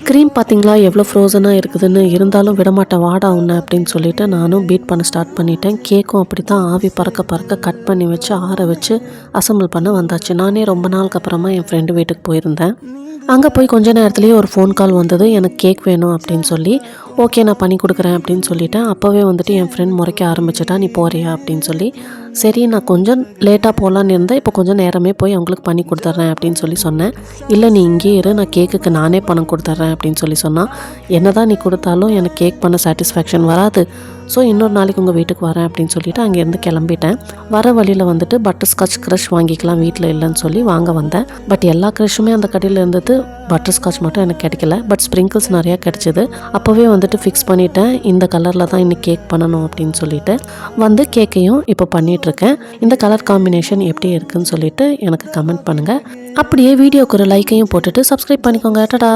Cream பார்த்தீங்களா எவ்வளோ ஃப்ரோசனாக இருக்குதுன்னு, இருந்தாலும் விடமாட்டேன் வாடா உன்னை அப்படின்னு சொல்லிவிட்டு நானும் பீட் பண்ண ஸ்டார்ட் பண்ணிட்டேன். கேக்கும் அப்படி தான் ஆவி பறக்க பறக்க கட் பண்ணி வச்சு ஆற வச்சு அசம்பிள் பண்ண வந்தாச்சு. நானே ரொம்ப நாளுக்கு அப்புறமா என் ஃப்ரெண்டு வீட்டுக்கு போயிருந்தேன். அங்கே போய் கொஞ்ச நேரத்துலேயே ஒரு ஃபோன் கால் வந்தது, எனக்கு கேக் வேணும் அப்படின்னு சொல்லி. ஓகே நான் பண்ணி கொடுக்குறேன் அப்படின்னு சொல்லிட்டேன். அப்போவே வந்துட்டு என் ஃப்ரெண்ட் முறைக்க ஆரம்பிச்சிட்டா, நீ போறியா அப்படின்னு சொல்லி. சரி நான் கொஞ்சம் லேட்டாக போகலான்னு இருந்தேன், இப்போ கொஞ்சம் நேரமே போய் அவங்களுக்கு பண்ணி கொடுத்துட்றேன் அப்படின்னு சொல்லி சொன்னேன். இல்லை நீ இங்கே இரு, நான் கேக்குக்கு நானே பணம் கொடுத்துட்றேன் அப்படின்னு சொல்லி சொன்னான். என்ன தான் நீ கொடுத்தாலும் எனக்கு கேக் பண்ண சாட்டிஸ்ஃபேக்ஷன் வராது, ஸோ இன்னொரு நாளைக்கு உங்கள் வீட்டுக்கு வரேன் அப்படின்னு சொல்லிவிட்டு அங்கேருந்து கிளம்பிட்டேன். வர வழியில் வந்துட்டு பட்டர்ஸ்காட்ச் க்ரஷ் வாங்கிக்கலாம் வீட்டில் இல்லைன்னு சொல்லி வாங்க வந்தேன். பட் எல்லா க்ரஷுமே அந்த கடையில் இருந்தது, பட்டர்ஸ்காட்ச் மட்டும் எனக்கு கிடைக்கல. பட் ஸ்ப்ரிங்கிள்ஸ் நிறையா கிடச்சிது. அப்போவே வந்துட்டு ஃபிக்ஸ் பண்ணிவிட்டேன், இந்த கலரில் தான் இன்னைக்கு கேக் பண்ணணும் அப்படின்னு சொல்லிட்டு வந்து கேக்கையும் இப்போ பண்ணிகிட்ருக்கேன். இந்த கலர் காம்பினேஷன் எப்படி இருக்குதுன்னு சொல்லிட்டு எனக்கு கமெண்ட் பண்ணுங்கள். அப்படியே வீடியோக்கு ஒரு லைக்கையும் போட்டுட்டு சப்ஸ்கிரைப் பண்ணிக்கோங்க. டடா.